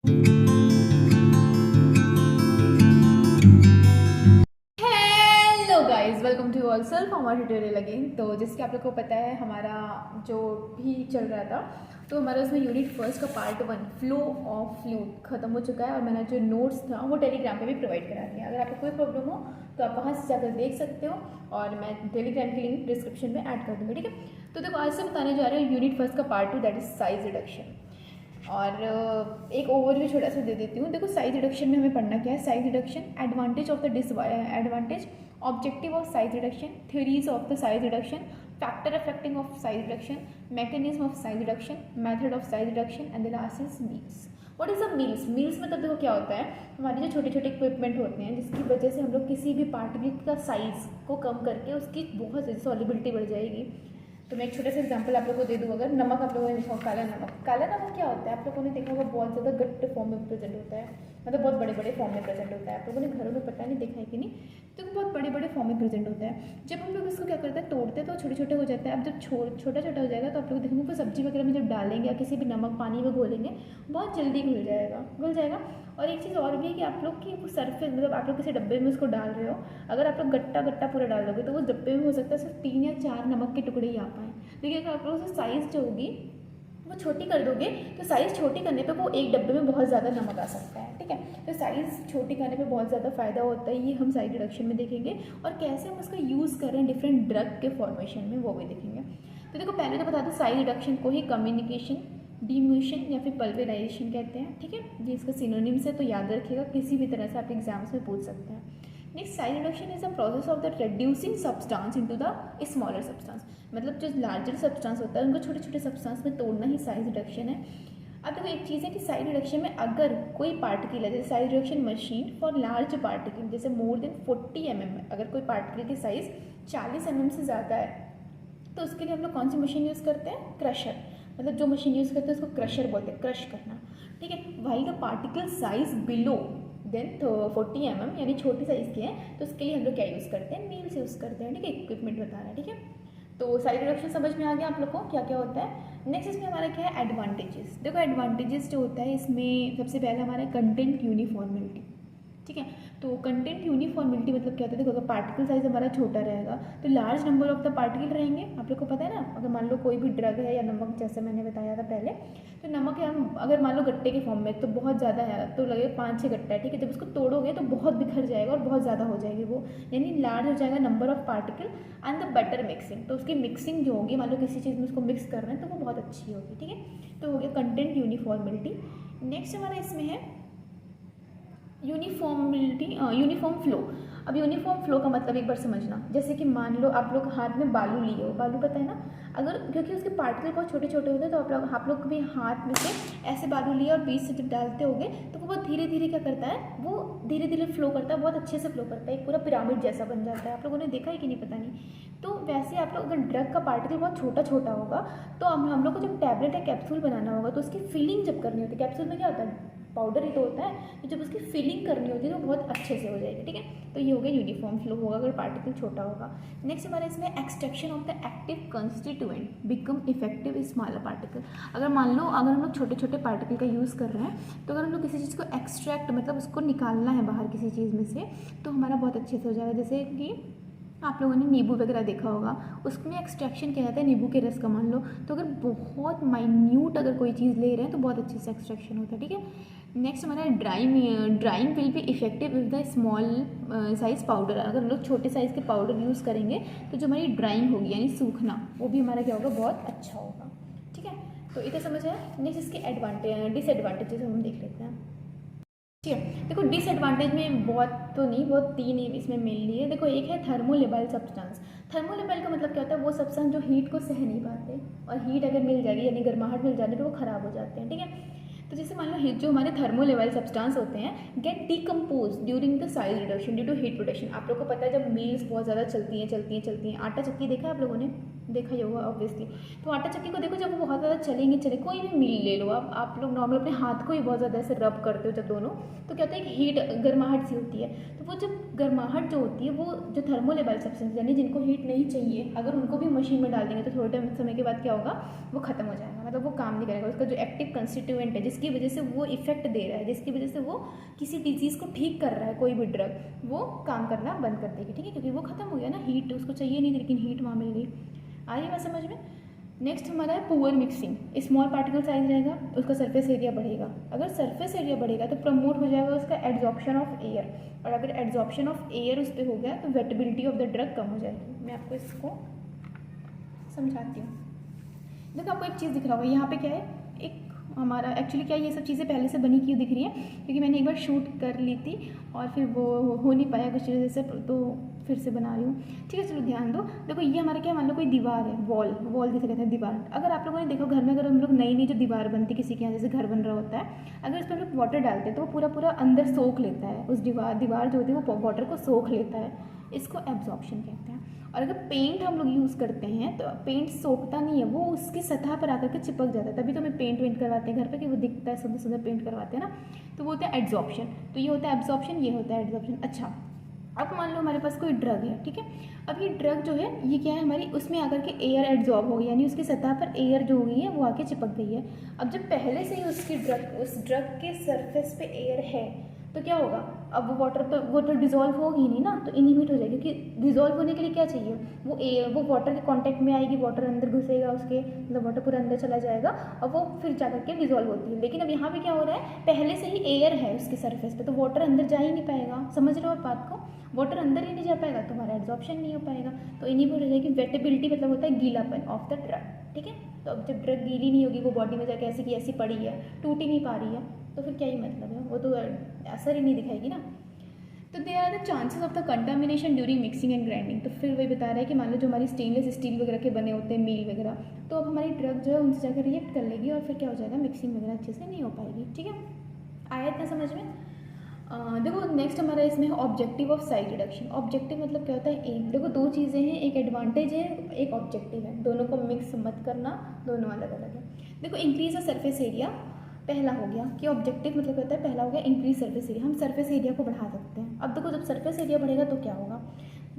Hello guys, welcome to all self हमारा tutorial again. तो जैसे कि आप लोग को पता है, हमारा जो भी चल रहा था, तो हमारा उसमें यूनिट फर्स्ट का पार्ट 1 फ्लो ऑफ फ्लूइड खत्म हो चुका है और मैंने जो नोट्स था वो टेलीग्राम पे भी प्रोवाइड करा दिया। अगर आपको कोई प्रॉब्लम हो तो आप वहाँ से जाकर देख सकते हो और मैं टेलीग्राम की लिंक डिस्क्रिप्शन में ऐड कर दूँगी, ठीक है। तो देखो, आज से बताने जा रहे हैं यूनिट फर्स्ट का part 2, that is size reduction. और एक ओवरव्यू छोटा सा दे देती हूँ। देखो, साइज रिडक्शन में हमें पढ़ना क्या है। Size reduction, advantage of the advantage, objective of size reduction, theories of the size reduction, factor affecting of size reduction, mechanism of size reduction, method of size reduction and the last is meals. What is a meals? Meals मतलब देखो क्या होता है, हमारे जो छोटे छोटे equipment होते हैं जिसकी वजह से हम लोग किसी भी पार्टिकल का साइज को कम करके उसकी बहुत ज़्यादा सॉलिबिलिटी बढ़ जाएगी। तो मैं एक छोटा सा एग्जांपल आप लोगों को दे दूँ। अगर नमक आप लोगों ने देखा हो, काला नमक क्या होता है आप लोगों ने देखा होगा, बहुत ज़्यादा गट्टे फॉर्म में प्रेजेंट होता है, मतलब बहुत बड़े बड़े फॉर्म में प्रेजेंट होता है। आप लोगों ने घरों में पता नहीं देखा है कि नहीं, तो बहुत बड़े बड़े फॉर्म में प्रेजेंट होता है। जब हम लोग इसको क्या करते हैं, तोड़ते हैं तो छोटे छोटे हो जाते हैं। अब जब छोटा छोटा हो जाएगा तो आप लोग देखेंगे कि सब्जी वगैरह में जब डालेंगे या किसी भी नमक पानी में घोलेंगे, बहुत जल्दी घुल जाएगा। और एक चीज़ और भी है कि आप लोग की सरफेस, मतलब आप लोग किसी डब्बे में उसको डाल रहे हो, अगर आप लोग गट्टा गट्टा पूरा डाल दोगे तो वो डब्बे में हो सकता है सिर्फ 3 या 4 नमक के टुकड़े ही आ पाएँ। लेकिन अगर आप लोग साइज़ जो होगी वो छोटी कर दोगे तो साइज़ छोटी करने पे वो एक डब्बे में बहुत ज़्यादा नमक आ सकता है, ठीक है। तो साइज़ छोटी करने पे बहुत ज़्यादा फ़ायदा होता है, ये हम साइज रिडक्शन में देखेंगे। और कैसे हम उसका यूज़ कर रहे हैं डिफरेंट ड्रग के फॉर्मेशन में, वो भी देखेंगे। तो देखो, पहले तो बता दो, साइज रिडक्शन को ही कम्युनिकेशन, डिम्यूशन या फिर पल्वेराइजेशन कहते हैं, ठीक है। ये इसका सिनोनिम्स है, तो याद रखिएगा, किसी भी तरह से आप एग्जाम्स में पूछ सकते हैं। Next, size reduction is a process of the reducing substance into the smaller substance. मतलब जो लार्जर सब्सटेंस होता है उनको छोटे छोटे सब्सटेंस में तोड़ना ही साइज रिडक्शन है। अब देखो, एक चीज़ है कि साइज रिडक्शन में अगर कोई पार्टिकल है, जैसे size reduction machine for large particle, जैसे मोर देन 40 mm, अगर कोई पार्टिकल की साइज़ 40 mm से ज़्यादा है तो उसके लिए हम लोग कौन सी मशीन यूज़ करते हैं, क्रशर। मतलब जो मशीन यूज़ करते हैं उसको क्रशर बोलते हैं, क्रश करना, ठीक है। While the particle size below then 40 mm, यानी छोटी साइज़ की है, तो उसके लिए हम लोग क्या यूज़ करते हैं, मील्स यूज़ करते हैं, ठीक है। इक्विपमेंट बता रहा है, ठीक है। तो साइज रिडक्शन समझ में आ गया आप लोग को क्या क्या होता है। नेक्स्ट इसमें हमारा क्या है, एडवांटेजेस। देखो, एडवांटेजेस जो होता है इसमें सबसे पहला हमारा कंटेंट यूनिफॉर्मिलिटी, ठीक है। तो कंटेंट यूनिफॉर्मिलिटी मतलब क्या होता है, देखो अगर पार्टिकल साइज हमारा छोटा रहेगा तो large number of the particle रहेंगे। आप लोग को पता है ना, अगर मान लो कोई भी ड्रग है या नमक, जैसे मैंने बताया था पहले, तो नमक है, हम अगर मान लो गट्टे के फॉर्म में तो बहुत ज़्यादा है, तो लगे 5-6 गट्टा है, ठीक है। जब उसको तोड़ोगे तो बहुत बिखर जाएगा और बहुत ज़्यादा हो जाएगी वो, यानी लार्ज हो जाएगा number of particle and the better mixing. तो उसकी मिक्सिंग जो होगी, मान लो किसी चीज़ में उसको मिक्स कर रहे हैं तो वो बहुत अच्छी होगी, ठीक है। तो हो गया कंटेंट यूनिफॉर्मिलिटी। नेक्स्ट हमारा इसमें है यूनिफॉर्म फ्लो। अब यूनिफॉर्म फ्लो का मतलब एक बार समझना, जैसे कि मान लो आप लोग हाथ में बालू लिए हो, बालू पता है ना, अगर क्योंकि उसके पार्टिकल बहुत छोटे छोटे होते हैं तो आप लोग भी हाथ में से ऐसे बालू लिए और बीच से जब डालते होगे तो वो बहुत धीरे धीरे क्या करता है, वो धीरे धीरे फ्लो करता है, बहुत अच्छे से फ्लो करता है, एक पूरा पिरामिड जैसा बन जाता है। आप लोगों ने देखा है कि नहीं पता नहीं। तो वैसे आप लोग, अगर ड्रग का पार्टिकल बहुत छोटा छोटा होगा तो हम लोग को जब टैबलेट या कैप्सूल बनाना होगा तो उसकी फिलिंग जब करनी होती है, कैप्सूल में क्या होता है, पाउडर ही तो होता है, तो जब उसकी फिलिंग करनी होती है तो बहुत अच्छे से हो जाएगी, ठीक है। तो ये हो गया यूनिफॉर्म फ्लो होगा अगर पार्टिकल छोटा होगा। नेक्स्ट हमारे इसमें extraction of the active constituent become effective smaller particle. अगर मान लो अगर हम लोग छोटे छोटे पार्टिकल का यूज़ कर रहे हैं तो अगर हम लोग किसी चीज़ को एक्सट्रैक्ट, मतलब उसको निकालना है बाहर किसी चीज़ में से, तो हमारा बहुत अच्छे से हो जाएगा। जैसे कि आप लोगों ने नींबू वगैरह देखा होगा, उसमें एक्सट्रैक्शन क्या जाता है, नींबू के रस का मान लो, तो अगर बहुत माइन्यूट अगर कोई चीज़ ले रहे हैं तो बहुत अच्छे से एक्सट्रैक्शन होता है, ठीक है। नेक्स्ट हमारा drawing will be effective with the small size powder. अगर हम लोग छोटे साइज़ के पाउडर यूज़ करेंगे तो जो हमारी ड्राइंग होगी यानी सूखना, वो भी हमारा क्या होगा, बहुत अच्छा होगा, ठीक है। तो इतना समझ आया। नेक्स्ट इसके डिसएडवांटेजेस हम देख लेते हैं, ठीक है। देखो, डिसएडवांटेज में बहुत तो नहीं, बहुत 3 इसमें मेनली है। देखो, एक है थर्मोलेबाइल सब्सटेंस। थर्मोलेबाइल का मतलब क्या होता है, वो सब्सटेंस जो हीट को सह नहीं पाते, और हीट अगर मिल जाएगी यानी गर्माहट मिल जाने तो वो ख़राब हो जाते हैं, ठीक है। तो जैसे मान लो जो हमारे थर्मोलेबाइल सब्सटेंस होते हैं get decompose during the size reduction due to heat production. आप लोग को पता है जब मील्स बहुत ज़्यादा चलती हैं, आटा चक्की देखा है आप लोगों ने, देखा ही होगा ऑब्वियसली। तो आटा चक्की को देखो, जब वो बहुत ज़्यादा चले, कोई भी मील ले लो आप लोग नॉर्मल अपने हाथ को ही बहुत ज़्यादा ऐसे रब करते हो जब दोनों, तो क्या होता है, एक हीट गर्माहट सी होती है। तो वो जब गर्माहट जो होती है, वो जो थर्मोलेबाइल सब्सटेंस यानी जिनको हीट नहीं चाहिए, अगर उनको भी मशीन में डाल देंगे तो थोड़े टाइम समय के बाद क्या होगा, वो खत्म हो जाएगा, मतलब वो काम नहीं करेगा, उसका जो एक्टिव कंस्टिट्यूएंट है जिसकी वजह से वो इफेक्ट दे रहा है, जिसकी वजह से वो किसी डिजीज़ को ठीक कर रहा है, कोई भी ड्रग, वो काम करना बंद कर देगी, ठीक है, क्योंकि वो खत्म हो गया ना, हीट उसको चाहिए नहीं थी लेकिन हीट वहाँ मिल गई। आ रही है बात समझ में। नेक्स्ट हमारा है poor mixing. Small particle size रहेगा, उसका सरफेस एरिया बढ़ेगा। अगर सरफेस एरिया बढ़ेगा तो प्रमोट हो जाएगा उसका एड्जॉर्प्शन ऑफ एयर, और अगर एड्जॉर्प्शन ऑफ एयर उस पर हो गया तो वेटेबिलिटी ऑफ द ड्रग कम हो जाएगी। मैं आपको इसको समझाती हूँ। देखो आपको एक चीज़ दिख रहा होगा, यहाँ पे क्या है, एक हमारा एक्चुअली क्या है, ये सब चीज़ें पहले से बनी की दिख रही है क्योंकि मैंने एक बार शूट कर ली थी और फिर वो हो नहीं पाया कुछ वजह से, तो फिर से बना रही हूँ, ठीक है। चलो ध्यान दो। देखो ये हमारा क्या, मान लो कोई दीवार है, वॉल जिसे कहते हैं दीवार। अगर आप लोगों ने देखो घर में, अगर हम लोग नई जो दीवार बनती किसी के यहाँ, जैसे घर बन रहा होता है, अगर उस पर हम लोग वाटर डालते हैं तो वो पूरा अंदर सोख लेता है, उस दीवार जो होती है वो वाटर को सोख लेता है, इसको एब्जॉर्प्शन कहते हैं। और अगर पेंट हम लोग यूज़ करते हैं तो पेंट सोखता नहीं है, वो उसकी सतह पर आकर के चिपक जाता है, तभी तो हमें पेंट करवाते हैं घर पे कि वो दिखता है, सुंदर सुंदर पेंट करवाते हैं ना, तो वो होता है एब्जॉर्प्शन। तो ये होता है एब्जॉर्प्शन, ये होता है एब्जॉर्प्शन। अच्छा, अब मान लो हमारे पास कोई ड्रग है, ठीक है। अब ये ड्रग जो है ये क्या है हमारी, उसमें आकर के एयर एब्जॉर्ब हो गई, यानी उसकी सतह पर एयर जो हो गई है वो आके चिपक गई है। अब जब पहले से ही उस ड्रग के सरफेस पे एयर है तो क्या होगा, अब वो वाटर पर वो तो डिजोल्व होगी नहीं ना, तो इनिबिट हो जाएगी, क्योंकि डिजोल्व होने के लिए क्या चाहिए, वो एयर, वो वाटर के कांटेक्ट में आएगी, वाटर अंदर घुसेगा उसके, मतलब वाटर पूरा अंदर चला जाएगा और वो फिर जाकर के डिजोल्व होती है। लेकिन अब यहाँ पे क्या हो रहा है, पहले से ही एयर है उसके सरफेस पे, तो वाटर अंदर जा ही नहीं पाएगा। समझ रहे हो आप बात को, वाटर अंदर ही नहीं जा पाएगा तो हमारा एब्जॉर्प्शन नहीं हो पाएगा, तो इनिबिट हो जाएगी। वेटेबिलिटी मतलब होता है गीलापन ऑफ द ड्रग, ठीक है। तो अब जब ड्रग गीली नहीं होगी, वो बॉडी में जाके ऐसी की ऐसी पड़ी है, टूट ही नहीं पा रही है, तो फिर क्या ही मतलब है, वो तो असर ही नहीं दिखाएगी ना। तो there are the chances of the contamination during mixing and grinding. तो फिर वही बता रहा है कि मान लो जो हमारी स्टेनलेस स्टील वगैरह के बने होते हैं मील वगैरह, तो अब हमारी ड्रग जो है उनसे जाकर रिएक्ट कर लेगी और फिर क्या हो जाएगा, मिक्सिंग वगैरह अच्छे से नहीं हो पाएगी, ठीक है। आया इतना समझ में। देखो नेक्स्ट हमारा इसमें है objective of size reduction. Objective मतलब क्या होता है, एम। देखो दो चीज़ें हैं, एक एडवांटेज है, एक ऑब्जेक्टिव है, दोनों को मिक्स मत करना, दोनों अलग अलग है। देखो इंक्रीज द सरफेस एरिया पहला हो गया कि ऑब्जेक्टिव मतलब कहता है, पहला हो गया इंक्रीज सरफेस एरिया, हम सरफेस एरिया को बढ़ा सकते हैं। अब देखो जब सरफेस एरिया बढ़ेगा तो क्या होगा,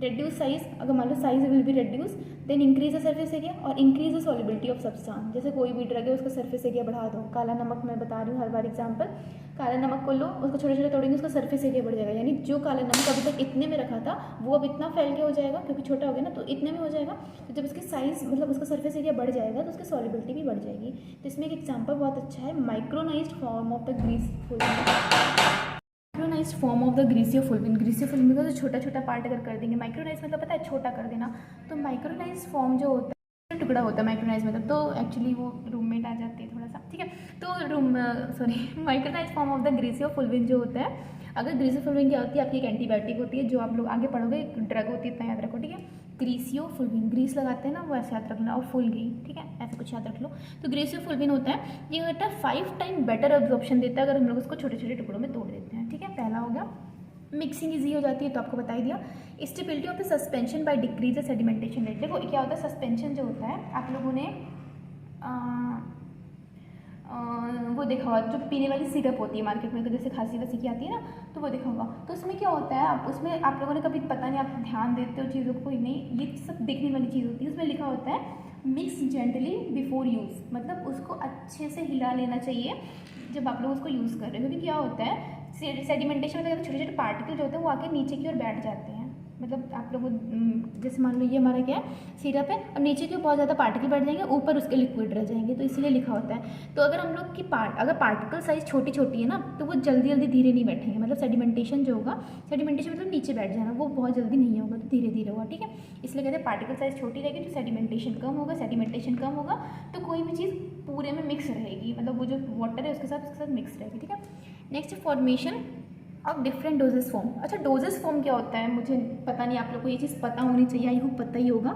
reduce साइज, अगर मान लो size will be reduce, then increase the surface area और increase the solubility of substance. जैसे कोई भी ड्रग है उसका सरफेस एरिया बढ़ा दो, काला नमक मैं बता रही हूँ हर बार एग्जांपल, काला नमक को लो, उसको छोटे छोटे तोड़ेंगे, उसका सरफेस एरिया बढ़ जाएगा, यानी जो काला नमक अभी तक इतने में रखा था वो अब इतना फैल के हो जाएगा, क्योंकि छोटा हो गया ना, तो इतने में हो जाएगा। तो जब उसकी साइज मतलब उसका सरफेस एरिया बढ़ जाएगा तो उसकी सॉलिबिलिटी भी बढ़ जाएगी। तो इसमें एक एग्जाम्पल बहुत अच्छा है, micronized form of the micronized form of the griseofulvin. Griseofulvin का जो छोटा छोटा पार्ट अगर कर देंगे, माइक्रोनाइज मतलब पता है छोटा कर देना, तो माइक्रोनाइज्ड फॉर्म जो होता है टुकड़ा होता है माइक्रोनाइज मतलब, तो एक्चुअली वो रूममेट आ जाती है थोड़ा सा, ठीक है। तो माइक्रोनाइज्ड फॉर्म ऑफ द ग्रीसियोफुल्विन जो होता है, अगर ग्रीसियोफुल्विन क्या होती है, आपकी एक एंटीबायोटिक होती है जो आप लोग आगे पढ़ोगे, एक ड्रग होती है, इतना याद रखो, ठीक है। ग्रीसियोफुल्विन, ग्रीस लगाते हैं ना, वो ऐसे याद रखना, और फुल गई, ठीक है, ऐसे कुछ याद रख लो। तो ग्रीसियोफुल्विन होता है, ये होता है 5 टाइम बेटर एब्जॉर्प्शन देता है अगर हम लोग उसको छोटे छोटे टुकड़ों में तोड़ देते हैं, ठीक है। पहला हो गया। मिक्सिंग इजी हो जाती है, तो आपको बता ही दिया। Stability of the suspension by decrease the sedimentation rate. देखो क्या होता है, सस्पेंशन जो होता है, आप लोगों ने वो देखा होगा, जो पीने वाली सिरप होती है मार्केट में, तो जैसे खांसी वासी की आती है ना, तो वो देखा होगा। तो उसमें क्या होता है, आप उसमें आप लोगों ने कभी पता नहीं, आप ध्यान देते हो चीज़ों को, नहीं, ये सब देखने वाली चीज़ होती है। उसमें लिखा होता है मिक्स जेंटली बिफोर यूज़, मतलब उसको अच्छे से हिला लेना चाहिए जब आप लोग उसको यूज़ कर रहे हो, क्योंकि क्या होता है, सेडिमेंटेशन में छोटे छोटे पार्टिकल जो होते हैं वो आके नीचे की ओर बैठ जाते हैं। मतलब आप लोग जैसे मान लो ये हमारा क्या है, सिरप है, और नीचे की बहुत ज़्यादा पार्टिकल बैठ जाएंगे, ऊपर उसके लिक्विड रह जाएंगे, तो इसलिए लिखा होता है। तो अगर हम लोग की अगर पार्टिकल साइज छोटी छोटी है ना, तो वो जल्दी जल्दी धीरे नहीं बैठेंगे, मतलब सेडिमेंटेशन जो होगा, सेडिमेंटेशन मतलब नीचे बैठ जाना, वो बहुत जल्दी नहीं होगा, तो धीरे धीरे होगा, ठीक है। इसलिए कहते हैं पार्टिकल साइज छोटी रहेगी तो सेडिमेंटेशन कम होगा, सेडिमेंटेशन कम होगा तो कोई भी चीज़ पूरे में मिक्स रहेगी, मतलब वो जो वाटर है उसके साथ मिक्स रहेगी, ठीक है। नेक्स्ट फॉर्मेशन अब डिफरेंट डोजेस फॉर्म। अच्छा, डोजेस फॉर्म क्या होता है, मुझे पता नहीं, आप लोग को ये चीज़ पता होनी चाहिए, आई होप पता ही होगा।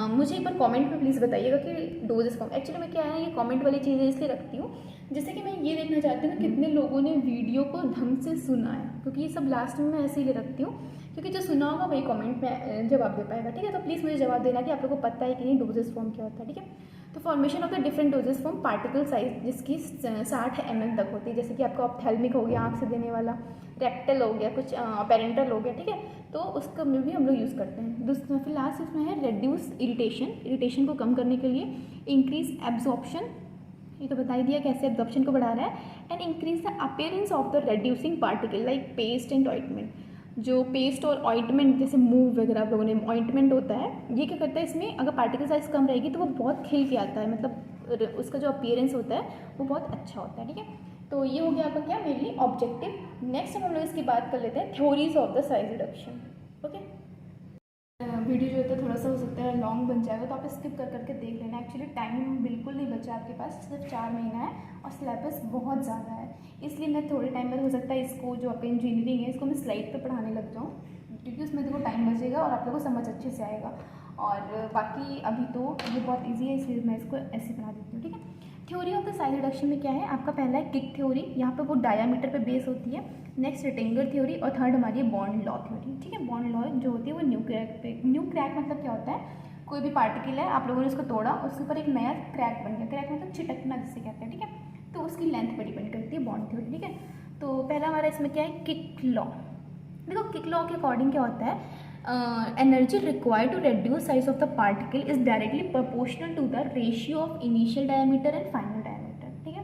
मुझे एक बार कमेंट में प्लीज़ बताइएगा कि डोजेस फॉर्म, एक्चुअली मैं क्या है, ये कमेंट वाली चीज़ें इसलिए रखती हूँ, जैसे कि मैं ये देखना चाहती हूँ कितने लोगों ने वीडियो को ढंग से सुना है, क्योंकि ये सब लास्ट में मैं ऐसे ही रखती हूँ, क्योंकि जो सुना होगा वही कमेंट में जवाब दे पाएगा, ठीक है। तो प्लीज़ मुझे जवाब देना कि आप लोग को पता है कि नहीं डोजेस फॉर्म क्या होता है, ठीक है। तो formation of the different doses form particle size जिसकी 60 ml तक होती है, जैसे कि आपका ऑप्थेल्मिक हो गया, आँख से देने वाला, रेक्टल हो गया, कुछ पेरेंटल हो गया, ठीक है। तो उसका में भी हम लोग यूज़ करते हैं। फिर लास्ट इसमें है रेड्यूस इरिटेशन, इरिटेशन को कम करने के लिए, इंक्रीज एब्जॉर्प्शन ये तो बता ही दिया कैसे एब्जॉर्प्शन को बढ़ा रहा है। And increase the appearance of the reducing particle like paste and ointment. जो पेस्ट और ऑइंटमेंट जैसे मूव वगैरह आप लोगों ने ऑइंटमेंट होता है, ये क्या करता है इसमें अगर पार्टिकल साइज कम रहेगी तो वो बहुत खिल के आता है, मतलब उसका जो अपीयरेंस होता है वो बहुत अच्छा होता है। ठीक है, तो ये हो गया आपका क्या मेनली ऑब्जेक्टिव। नेक्स्ट हम लोग इसकी बात कर लेते हैं theories of the size reduction. Okay, video जो होता है थोड़ा सा हो सकता है लॉन्ग बन जाएगा, तो आप स्किप कर करके देख लेना। एक्चुअली टाइम बिल्कुल नहीं बचा आपके पास, सिर्फ 4 महीना है और सिलेबस बहुत ज़्यादा है, इसलिए मैं थोड़े टाइम में हो सकता है इसको जो आपका इंजीनियरिंग है इसको मैं स्लाइड पे पढ़ाने लग जाऊँ, क्योंकि उसमें देखो टाइम बचेगा और आप लोगों को समझ अच्छे से आएगा। और बाकी अभी तो ये बहुत ईजी है, इसलिए मैं इसको ऐसे बना देती हूँ। ठीक है, theory of the size reduction में क्या है आपका, पहला है किक थ्योरी, यहाँ पे वो डायामीटर पे बेस होती है। नेक्स्ट रेक्टेंगुलर थ्योरी और थर्ड हमारी है बॉन्ड लॉ थ्योरी। ठीक है, बॉन्ड लॉ जो होती है वो न्यू क्रैक पे, न्यू क्रैक मतलब क्या होता है, कोई भी पार्टिकल है आप लोगों ने उसको तोड़ा, उसके ऊपर एक नया क्रैक बन गया, क्रैक मतलब छिटकना जिसे कहते हैं। ठीक है, तो उसकी लेंथ पर डिपेंड करती है बॉन्ड थ्योरी। ठीक है, तो पहला हमारा इसमें क्या है, किक लॉ। देखो किक लॉ के अकॉर्डिंग क्या होता है, energy required to reduce size of the particle is directly proportional to the ratio of initial diameter and final diameter. ठीक है,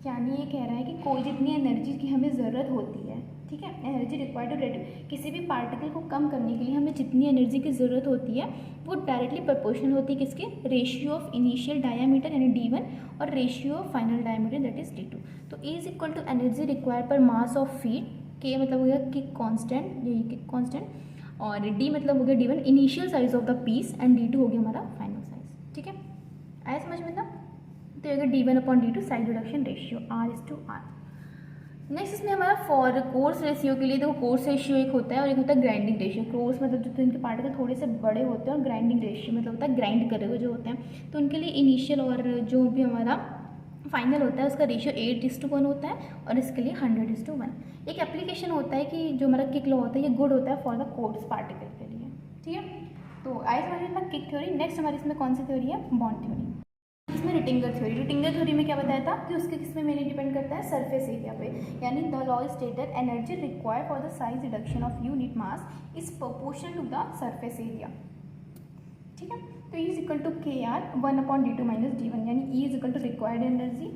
यानी ये कह रहा है कि कोई जितनी एनर्जी की हमें ज़रूरत होती है, ठीक है, एनर्जी रिक्वायर्ड टू रेड्यूस, किसी भी पार्टिकल को कम करने के लिए हमें जितनी एनर्जी की ज़रूरत होती है वो डायरेक्टली प्रोपोर्शनल होती है किसके, रेशियो ऑफ इनिशियल डायमीटर यानी d1 और ratio of final diameter that is d2। तो E is equal to energy required per mass of feed, के मतलब हो गया किक कांस्टेंट, यही किक कांस्टेंट, और d मतलब हो गया d1 initial size of the piece and d2 हो गया हमारा फाइनल साइज। ठीक है, आया समझ में ना, तो ये d1 upon d2 size reduction ratio R/R। Next इसमें हमारा फॉर कोर्स रेशियो के लिए, देखो कोर्स रेशियो एक होता है और एक होता है ग्राइंडिंग रेशियो। कोर्स मतलब जो इनके पार्टिकल थोड़े से बड़े होते हैं और ग्राइंडिंग रेशियो मतलब होता है ग्राइंड करे हुए जो होते हैं, तो उनके लिए इनिशियल और जो भी हमारा फाइनल होता है उसका रेशियो 8:1 होता है और इसके लिए 100:1। एक एप्लीकेशन होता है कि जो हमारा किक लॉ होता है ये गुड होता है फॉर द कोर्स पार्टिकल के लिए। ठीक है, तो आइए समझ में किक थ्योरी। नेक्स्ट हमारी इसमें कौन सी थ्योरी है, बॉन्ड थ्योरी। इसमें रिटिंगर थ्योरी, रिटिंगर थ्योरी में क्या बताया था कि उसके किस में मेनली डिपेंड करता है, सरफेस एरिया पे, यानी the law stated energy required for the size reduction of unit mass is proportional to the surface area. ठीक है, तो E is equal to KR 1/d2 minus d1, यानी E is equal to required energy,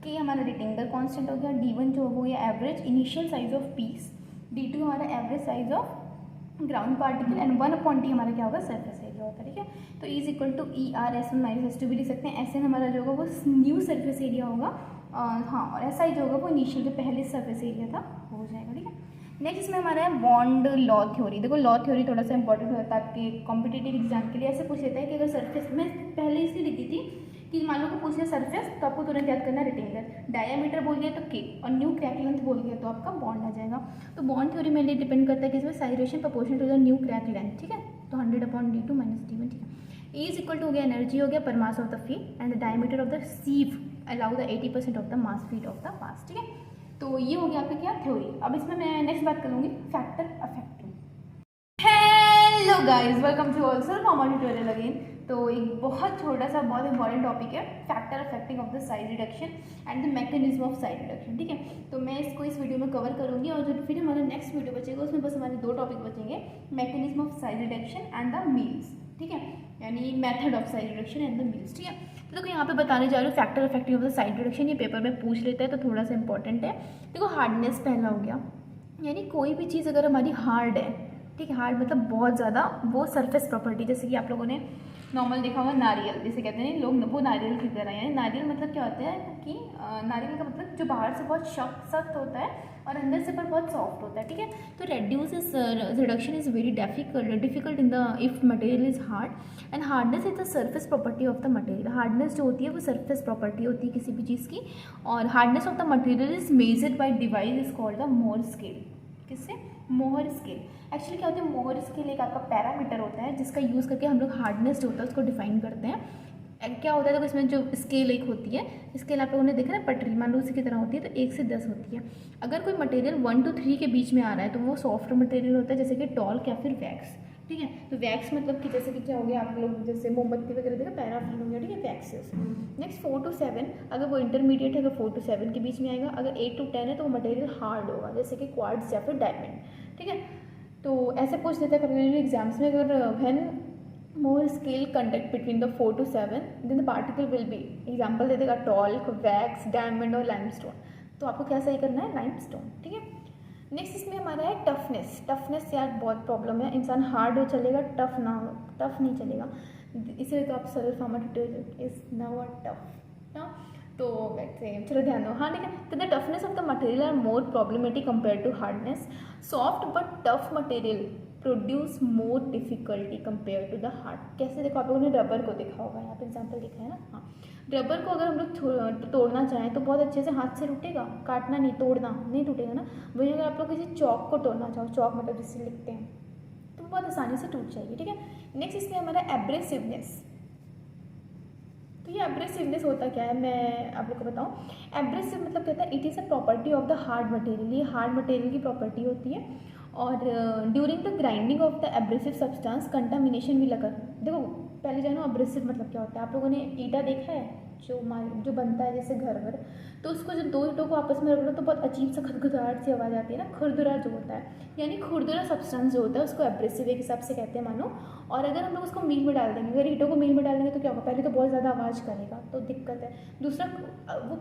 K हमारा रिटिंगर constant हो गया, d1 जो हो गया average initial size of peace, d2 हमारा average size of ground particle and 1/d हमारा क्या होगा, सरफेस एरिया होता है। ठीक है, तो E is equal to ER/S1 minus S2 भी लिख सकते हैं। SN हमारा जो होगा वो न्यू सरफेस एरिया होगा, हाँ, और SI जो होगा वो इनिशियल जो पहले सरफेस एरिया था हो जाएगा। ठीक है, नेक्स्ट इसमें हमारा है बॉन्ड लॉ थ्योरी। देखो लॉ थ्योरी थोड़ा सा इंपॉर्टेंट होता है आपके कॉम्पिटेटिव एग्जाम के लिए, ऐसे पूछ लेता है कि अगर सरफेस, मैं पहले इसलिए लिखी थी कि मान लो को पूछ लिया सरफेस तो आपको तुरंत याद करना रिटिंगर, डायमीटर बोल दिया तो के, और न्यू क्रैक लेंथ बोल दिया तो आपका बॉन्ड आ जाएगा। तो बॉन्ड थ्योरी में डिपेंड करता है कि इसमें size ratio proportional to the new crack length. ठीक है, तो 100/d2 माइनस d1। ठीक है, E इज इक्वल टू हो गया एनर्जी हो गया पर mass of the feet and the diameter of the सीव allow the 80% of the mass feet of the mass. ठीक है, तो ये हो गया आपका क्या, थ्योरी। अब इसमें मैं नेक्स्ट बात करूँगी factor affecting. Hello guys, welcome to all sir formal tutorial again. तो एक बहुत छोटा सा बहुत इंपॉर्टेंट टॉपिक है factor affecting of the size reduction and the mechanism of size reduction. ठीक है, तो मैं इसको इस वीडियो में कवर करूँगी और जो फिर हमारा नेक्स्ट वीडियो बचेगा उसमें बस हमारे 2 टॉपिक बचेंगे, mechanism of size reduction and the meals. ठीक है, यानी method of size reduction and the meals. ठीक है, तो देखो यहाँ पे बताने जा रही हूँ factor affecting of the size reduction, ये पेपर में पूछ लेता है तो थोड़ा सा इंपॉर्टेंट है। देखो हार्डनेस पहला हो गया, यानी कोई भी चीज़ अगर हमारी हार्ड है, ठीक है, हार्ड मतलब बहुत ज़्यादा, वो सरफेस प्रॉपर्टी, जैसे कि आप लोगों ने नॉर्मल देखा होगा नारियल, जैसे कहते हैं लोग वो नारियल की तरह, यानी नारियल मतलब क्या होता है कि नारियल का मतलब जो बाहर से बहुत सख्त होता है और अंदर से पर बहुत सॉफ्ट होता है। ठीक है, तो reduce is reduction is very difficult in the if material is hard and hardness is the surface property of the material. Hardness जो होती है वो सरफेस प्रॉपर्टी होती है किसी भी चीज़ की, और hardness of the material is measured by device is called the मोहर स्केल। किससे, मोहर स्केल। एक्चुअली क्या होता है, मोहर स्केल एक आपका पैरामीटर होता है जिसका यूज़ करके हम लोग हार्डनेस जो होता है उसको डिफाइन करते हैं। क्या होता है, तो इसमें जो स्केल एक होती है, स्केल आप लोगों ने देखा ना पटरी, मान लो उसी की तरह होती है, तो 1 से 10 होती है। अगर कोई मटेरियल 1 to 3 के बीच में आ रहा है तो वो सॉफ्ट मटेरियल होता है, जैसे कि टॉल्क या फिर वैक्स। ठीक है, तो वैक्स मतलब कि जैसे कि क्या हो गया, आप लोग जैसे मोमबत्ती वगैरह देखा, पैराफिन हो गया। ठीक है, वैक्सेस। नेक्स्ट 4 to 7, अगर वो इंटरमीडिएट है तो 4 to 7 के बीच में आएगा। अगर 8 to 10 है तो वो मटेरियल हार्ड होगा, जैसे कि क्वार्ट्ज या फिर डायमंड। ठीक है, तो ऐसे पूछ लेते हैं कभी एग्जाम्स में, अगर when more scale contact between the 4 to 7, then the particle will be, example दे देगा टॉल्क, वैक्स, डायमंड और लाइमस्टोन। तो आपको क्या सही करना है, लाइमस्टोन। ठीक है, नेक्स्ट इसमें हमारा है टफनेस। टफनेस यार बहुत प्रॉब्लम है, इंसान हार्ड हो चलेगा, टफ ना हो, टफ नहीं चलेगा, इसलिए तो आप सरल pharma tutorial is now a tough ना। तो वैसे चलो ध्यान दो, हाँ ठीक है। तो the toughness of the material are more problematic compare to hardness. Soft but tough material produce more difficulty compare to the hard. कैसे, देखो आप लोगों ने रबर को देखा होगा, यहाँ पे एग्जाम्पल दिखा है ना। हाँ, रबर को अगर हम लोग तोड़ना चाहें तो बहुत अच्छे से हाथ से टूटेगा, काटना नहीं, तोड़ना नहीं टूटेगा ना। वहीं अगर आप लोग किसी चौक को तोड़ना चाहो, चौक मतलब जिससे लिखते हैं, तो बहुत आसानी से टूट जाएगी। ठीक है, नेक्स्ट इसमें हमारा एब्रेसिवनेस। तो ये एब्रेसिवनेस होता क्या है, मैं आप लोग को बताऊँ। एब्रेसिव मतलब कहता है it is a property of the hard material. ये हार्ड मटेरियल की प्रॉपर्टी होती है, और during the grinding of the abrasive substance contamination भी लगा। देखो पहले जानो एब्रेसिव मतलब क्या होता है। आप लोगों ने ईटा देखा है जो बनता है जैसे घर वर, तो उसको जब दो ईंटों को आपस में रगड़ो तो बहुत अजीब सा खदखदाहट सी आवाज़ आती है ना, खुरदुरा जो होता है, यानी खुरदुरा सब्सटेंस जो होता है उसको एब्रेसिव एक हिसाब से कहते हैं मानो। और अगर हम लोग उसको मील में डाल देंगे, अगर ईंटों को मील में डाल देंगे तो क्या होगा, पहले तो बहुत ज़्यादा आवाज़ करेगा, तो दिक्कत है। दूसरा वो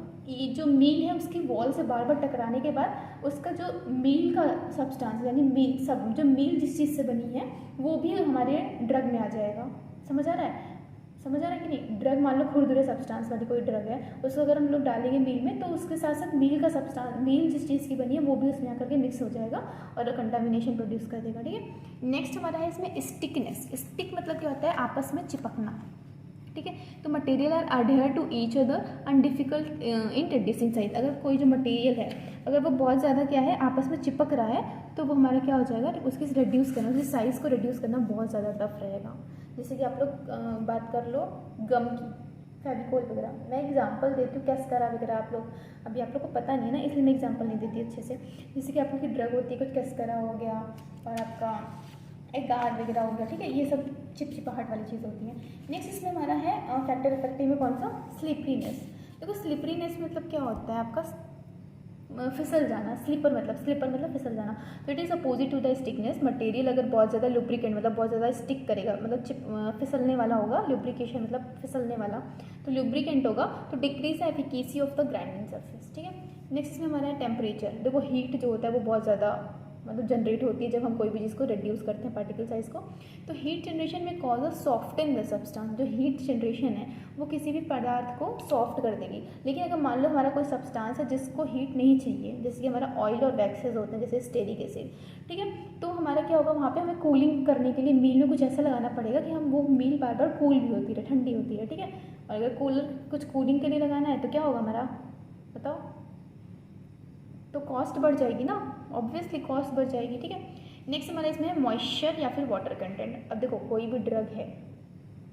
जो मील है उसकी वॉल से बार बार टकराने के बाद उसका जो मील का सब्सटेंस यानी मील सब जो मील जिस चीज़ से बनी है वो भी हमारे ड्रग में आ जाएगा। समझ आ रहा है, समझ आ रहा है कि नहीं। ड्रग मान लो खुरदुरे सब्सटेंस वाली कोई ड्रग है, उसको अगर हम लोग डालेंगे मील में तो उसके साथ साथ मील का सब्सटेंस, मील जिस चीज़ की बनी है वो भी उसमें आकर के मिक्स हो जाएगा और कंटामिनेशन प्रोड्यूस कर देगा। ठीक है, नेक्स्ट हमारा है इसमें स्टिकनेस। स्टिक मतलब क्या होता है, आपस में चिपकना। ठीक है, तो material are adhere to each other and difficult in reducing size. अगर कोई जो मटेरियल है अगर वो बहुत ज़्यादा क्या है आपस में चिपक रहा है तो वो हमारा क्या हो जाएगा, उसकी रिड्यूस करना, उसकी साइज़ को रिड्यूस करना बहुत ज़्यादा टफ रहेगा। जैसे कि आप लोग बात कर लो गम की, फेविकोल वगैरह। मैं एग्जांपल देती हूँ कैस्करा वगैरह, आप लोग अभी आप लोग को पता नहीं है ना इसलिए मैं एग्जांपल नहीं देती अच्छे से। जैसे कि आप लोग की ड्रग होती है, कुछ कैस्करा हो गया और आपका एगार वगैरह हो गया। ठीक है, ये सब चिपचिपाहट वाली चीज़ होती है। नेक्स्ट इसमें हमारा है फैक्टर इफेक्टिव में कौन सा, स्लिपरीनेस। देखो स्लिपरीनेस मतलब क्या होता है, आपका फिसल जाना। स्लीपर मतलब फिसल जाना। तो it is opposite to the stickness. Material अगर बहुत ज़्यादा लुब्रिकेंट मतलब बहुत ज़्यादा स्टिक करेगा, मतलब फिसलने वाला होगा, लुब्रिकेशन मतलब फिसलने वाला, तो लुब्रिकेंट होगा तो decrease the efficacy of the grinding surface. ठीक है, नेक्स्ट इसमें हमारा है टेम्परेचर। देखो हीट जो होता है वो बहुत ज़्यादा मतलब जनरेट होती है जब हम कोई भी चीज़ को रिड्यूस करते हैं पार्टिकल साइज़ को। तो हीट जनरेशन में cause a soften the substance. जो हीट जनरेशन है वो किसी भी पदार्थ को सॉफ्ट कर देगी। लेकिन अगर मान लो हमारा कोई सब्सटेंस है जिसको हीट नहीं चाहिए, जैसे कि हमारा ऑयल और वैक्सेस होते हैं जैसे स्टेरिक एसिड, ठीक है, तो हमारा क्या होगा, वहाँ पे हमें कूलिंग करने के लिए मील में कुछ ऐसा लगाना पड़ेगा कि हम वो मील बार बार कूल भी होती रहे, ठंडी होती है। ठीक है, और अगर कूलर कुछ कूलिंग के लिए लगाना है तो क्या होगा हमारा, बताओ, तो कॉस्ट बढ़ जाएगी ना, ऑब्वियसली कॉस्ट बढ़ जाएगी। ठीक है, नेक्स्ट हमारा इसमें है मॉइस्चर या फिर वाटर कंटेंट। अब देखो कोई भी ड्रग है,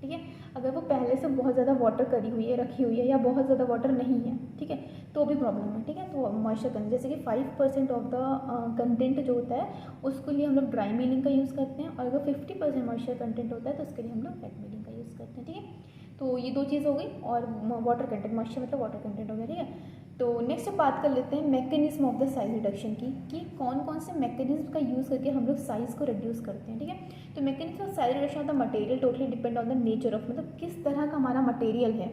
ठीक है, अगर वो पहले से बहुत ज़्यादा वाटर करी हुई है, रखी हुई है, या बहुत ज़्यादा वाटर नहीं है, ठीक है, तो भी प्रॉब्लम है। ठीक है, तो मॉइस्चर कंटेंट जैसे कि 5% ऑफ द कंटेंट जो होता है उसके लिए हम लोग ड्राई मीलिंग का यूज़ करते हैं, और अगर 50% मॉइस्चर कंटेंट होता है तो उसके लिए हम लोग वेट मीलिंग का यूज़ करते हैं। ठीक है, तो ये दो चीज़ हो गई, और वाटर कंटेंट, मॉइस्चर मतलब वाटर कंटेंट हो गया। ठीक है, तो नेक्स्ट अब बात कर लेते हैं mechanism of the size reduction की, कि कौन कौन से मैकेनिज्म का यूज़ करके हम लोग साइज़ को रिड्यूस करते हैं। ठीक है, तो mechanism of size reduction of the material totally depend on the nature of, मतलब किस तरह का हमारा मटेरियल है,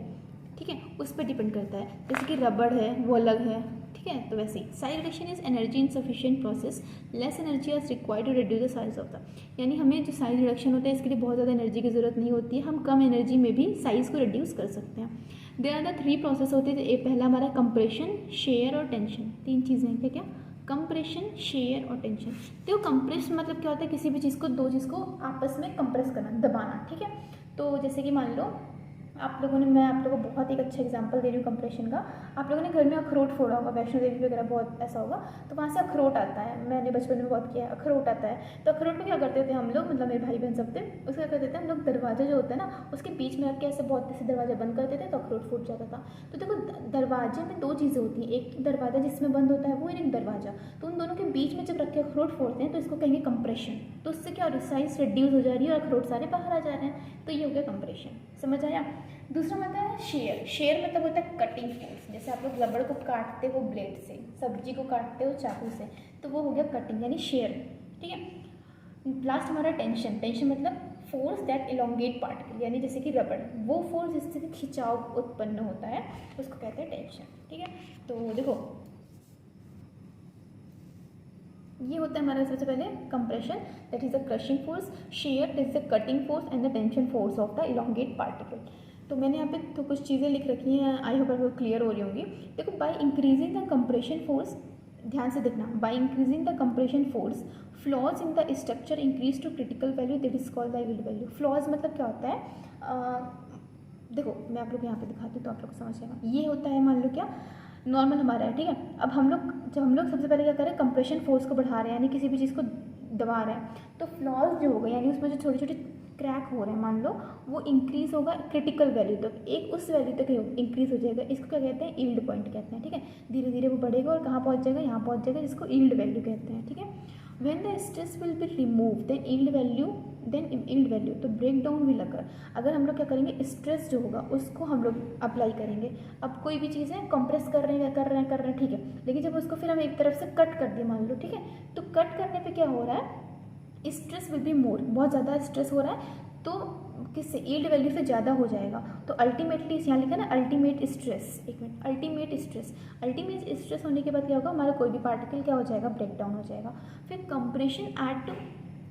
ठीक है, उस पर डिपेंड करता है। जैसे कि रबड़ है वो अलग है, ठीक है, तो वैसे ही size reduction is energy insufficient process, less energy is required to reduce the size of the, यानी हमें जो साइज रिडक्शन होता है इसके लिए बहुत ज़्यादा एनर्जी की ज़रूरत नहीं होती है, हम कम एनर्जी में भी साइज़ को रिड्यूस कर सकते हैं। देयर आर द 3 प्रोसेस होते हैं। पहला हमारा कंप्रेशन, शेयर और टेंशन, 3 चीज़ें हैं। क्या क्या, कंप्रेशन, शेयर और टेंशन। देखो कंप्रेस मतलब क्या होता है, किसी भी चीज़ को, दो चीज़ को आपस में कंप्रेस करना, दबाना। ठीक है, तो जैसे कि मान लो आप लोगों ने, मैं आप लोगों को बहुत एक अच्छा एग्जांपल दे रही हूँ कंप्रेशन का। आप लोगों ने घर में अखरोट फोड़ा होगा, वैष्णो देवी वगैरह बहुत ऐसा होगा, तो वहाँ से अखरोट आता है, मैंने बचपन में बहुत किया है, अखरोट आता है। तो अखरोट को क्या करते थे हम लोग, मतलब मेरे भाई बहन सब थे, उसको क्या करते थे हम लोग, दरवाजा जो होता है ना उसके बीच में रख के ऐसे बहुत ऐसे दरवाजा बंद करते थे तो अखरोट फूट जाता था। तो देखो दरवाजे में दो चीज़ें होती हैं, एक दरवाजा जिसमें बंद होता है वो, एक दरवाजा, तो उन दोनों के बीच में जब रख के अखरोट फोड़ते हैं तो इसको कहेंगे कंप्रेशन। तो उससे क्या साइज रिड्यूस हो जा रही है और अखरोट सारे बाहर आ जा रहे हैं, तो ये हो गया कंप्रेशन। समझ आया। दूसरा मतलब है शेयर। शेयर मतलब होता है कटिंग फोर्स, जैसे आप लोग रबड़ को काटते हो ब्लेड से, सब्जी को काटते हो चाकू से, तो वो हो गया कटिंग यानी शेयर। ठीक है, लास्ट हमारा टेंशन। टेंशन मतलब फोर्स दैट इलोंगेट पार्टिकल, यानी जैसे कि रबड़, वो फोर्स जिससे कि खिंचाव उत्पन्न होता है उसको कहते हैं टेंशन। ठीक है, तो देखो ये होता है हमारा सबसे पहले compression, that is the crushing force, share that is the cutting force and the tension force of the elongate particle. तो मैंने यहाँ पे तो कुछ चीज़ें लिख रखी हैं, आई होप आपको क्लियर हो रही होंगी। देखो, by increasing the compression force, ध्यान से देखना, by increasing the compression force flaws in the structure increase to critical value that is called the yield value. Flaws मतलब क्या होता है, देखो मैं आप लोग यहाँ पे दिखाती हूँ तो आप लोग समझ जाएगा। ये होता है मान लो क्या नॉर्मल हमारा है, ठीक है। अब हम लोग सबसे पहले क्या करें, कंप्रेशन फोर्स को बढ़ा रहे हैं, यानी किसी भी चीज़ को दबा रहे हैं, तो फ्लॉज जो होगा यानी उसमें जो छोटे छोटे क्रैक हो रहे हैं मान लो, वो इंक्रीज होगा क्रिटिकल वैल्यू तक, एक उस वैल्यू तक इंक्रीज हो जाएगा। इसको क्या कहते हैं, यील्ड पॉइंट कहते हैं। ठीक है, धीरे धीरे वो बढ़ेगा और कहाँ पहुँच जाएगा, यहाँ पहुँच जाएगा, जिसको यील्ड वैल्यू कहते हैं। ठीक है, when the stress will be remove then yield value, तो ब्रेक डाउन विल अकर। अगर हम लोग क्या करेंगे, स्ट्रेस जो होगा उसको हम लोग अप्लाई करेंगे। अब कोई भी चीज़ है, कंप्रेस कर रहे हैं, ठीक है, लेकिन जब उसको फिर हम एक तरफ से कट कर दिए मान लो, ठीक है, तो कट करने पे क्या हो रहा है, स्ट्रेस विल बी मोर, बहुत ज़्यादा स्ट्रेस हो रहा है, तो किससे, यील्ड वैल्यू से ज़्यादा हो जाएगा। तो अल्टीमेटली यहाँ लिखा ना अल्टीमेट स्ट्रेस, एक मिनट, अल्टीमेट स्ट्रेस होने के बाद क्या होगा, हमारा कोई भी पार्टिकल क्या हो जाएगा, ब्रेक डाउन हो जाएगा। फिर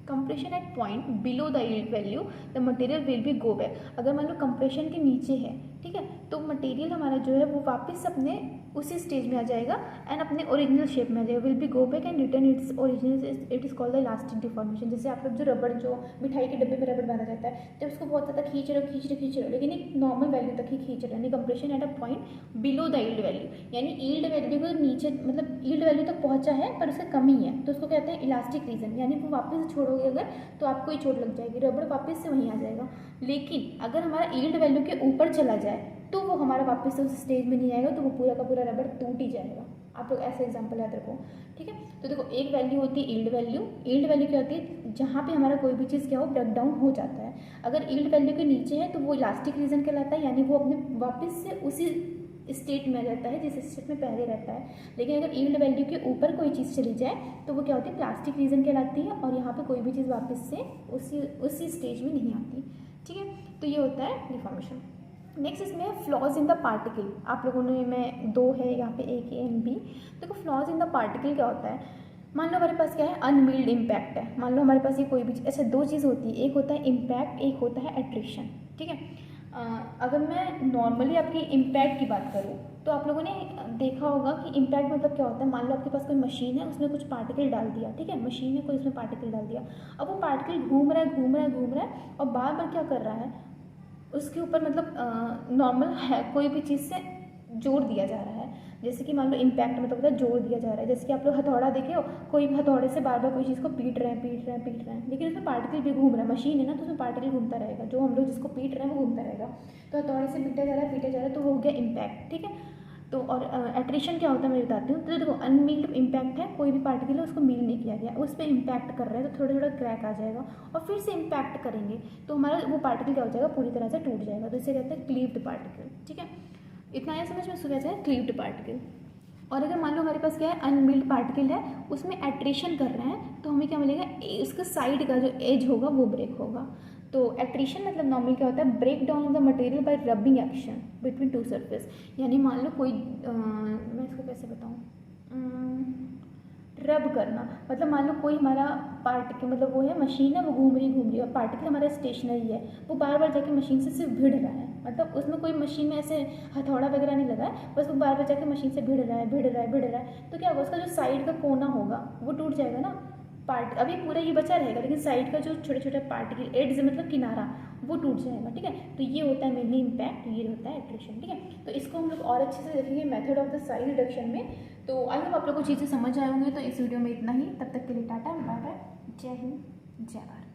compression at point below the yield value the material will be go back. अगर मान लो कंप्रेशन के नीचे है, ठीक है, तो मटेरियल हमारा जो है वो वापस अपने उसी स्टेज में आ जाएगा एंड अपने ओरिजिनल शेप में आ जाएगा, will be go back and return its original, it is called the elastic deformation. जैसे आप लोग जो रबड़, जो मिठाई के डब्बे में रबड़ बांधा जाता है, जब उसको बहुत ज़्यादा खींच रहे हो, लेकिन एक नॉर्मल वैल्यू तक ही खींच रहे हो, यानी compression at a point below the yield value, यानी यील्ड वैल्यू को नीचे, मतलब यील्ड वैल्यू तक पहुंचा है पर उससे कम ही है, तो उसको कहते हैं इलास्टिक रीजन, यानी वो वापस छोड़ोगे अगर तो आपको ही चोट लग जाएगी, रबड़ वापस से वहीं आ जाएगा। लेकिन अगर हमारा यील्ड वैल्यू के ऊपर चला जाए तो वो हमारा वापस से उस स्टेज में नहीं आएगा, तो वो पूरा का पूरा रबड़ टूट ही जाएगा। आप लोग ऐसे एग्जांपल याद रखो। ठीक है, तो देखो एक वैल्यू होती है यील्ड वैल्यू क्या होती है, जहाँ पे हमारा कोई भी चीज़ क्या हो, ब्रेक डाउन हो जाता है। अगर यील्ड वैल्यू के नीचे है तो वो इलास्टिक रीजन कहलाता है, यानी वो अपने वापस से उसी स्टेट में आ जाता है जिस स्टेट में पहले रहता है। लेकिन अगर यील्ड वैल्यू के ऊपर कोई चीज़ चली जाए तो वो क्या होती है, प्लास्टिक रीजन कहलाती है, और यहाँ पे कोई भी चीज़ वापस से उसी स्टेज में नहीं आती। ठीक है, तो ये होता है डिफॉर्मेशन। नेक्स्ट इसमें है फ्लॉज इन द पार्टिकल। आप लोगों ने में दो है यहाँ पे, एक ए एंड बी। देखो फ्लॉज इन द पार्टिकल क्या होता है, मान लो हमारे पास क्या है, अनमिल्ड इम्पैक्ट है। मान लो हमारे पास ये कोई भी, ऐसे दो चीज़ होती है, एक होता है इम्पैक्ट, एक होता है एट्रिशन। ठीक है, अगर मैं नॉर्मली आपकी इम्पैक्ट की बात करूँ तो आप लोगों ने देखा होगा कि इम्पैक्ट मतलब क्या होता है। मान लो आपके पास कोई मशीन है, उसमें कुछ पार्टिकल डाल दिया, ठीक है, मशीन ने कोई उसमें पार्टिकल डाल दिया, अब वो पार्टिकल घूम रहा है और बार बार क्या कर रहा है, उसके ऊपर मतलब नॉर्मल है कोई भी चीज़ से जोड़ दिया जा रहा है। जैसे कि मान लो इम्पैक्ट मतलब होता है जोड़ दिया जा रहा है। जैसे कि आप लोग हथौड़ा देखे हो, कोई भी हथौड़े से बार बार कोई चीज़ को पीट रहे हैं, लेकिन उसमें पार्टिकल भी घूम रहा है, मशीन है ना, तो उसमें पार्टिकल घूमता रहेगा, जो हम लोग जिसको पीट रहे हैं वो घूमता रहेगा। तो हथौड़े से पीटा जा रहा है तो वो हो गया इम्पैक्ट। ठीक है, तो और एट्रिशन क्या होता है मैं बताती हूँ। तो देखो अनमील्ड इम्पैक्ट है, कोई भी पार्टिकल है उसको मील नहीं किया गया, उस पर इम्पैक्ट कर रहे हैं तो थोड़ा थोड़ा क्रैक आ जाएगा, और फिर से इम्पैक्ट करेंगे तो हमारा वो पार्टिकल क्या हो जाएगा, पूरी तरह से टूट जाएगा। तो इसे कहते हैं क्लीव्ड पार्टिकल। ठीक है, इतना आया समझ में, उसको कहते हैं क्लीव्ड पार्टिकल। और अगर मान लो हमारे पास क्या है, अनमिल्ड पार्टिकल है, उसमें एट्रिशन कर रहे हैं तो हमें क्या मिलेगा, उसका साइड का जो एज होगा वो ब्रेक होगा। तो एट्रिशन मतलब नॉर्मल क्या होता है, break down of the material by rubbing action between two surface. यानी मान लो कोई मैं इसको कैसे बताऊँ, रब करना मतलब मान लो कोई हमारा पार्टिकल, मतलब वो है मशीन है, वो घूम रही है और पार्टिकल हमारा स्टेशनरी है, वो बार बार जाके मशीन से सिर्फ भिड़ रहा है, मतलब उसमें कोई मशीन में ऐसे हथौड़ा वगैरह नहीं लगा है, बस वो बार बार जाके मशीन से भिड़ रहा है, तो क्या होगा, उसका जो साइड का कोना होगा वो टूट जाएगा ना। पार्ट अभी पूरा ये बचा रहेगा, लेकिन साइड का जो छोटे छोटे पार्टिकल, एड्स मतलब किनारा, वो टूट जाएगा। ठीक है, तो ये होता है मेनली इम्पैक्ट, ये होता है एट्रिशन। ठीक है, तो इसको हम लोग और अच्छे से देखेंगे method of the size reduction में। तो आई होप आप लोगों को चीज़ें समझ आए होंगे। तो इस वीडियो में इतना ही, तब तक के लिए टाटा बाय बाय, जय हिंद जय भारत।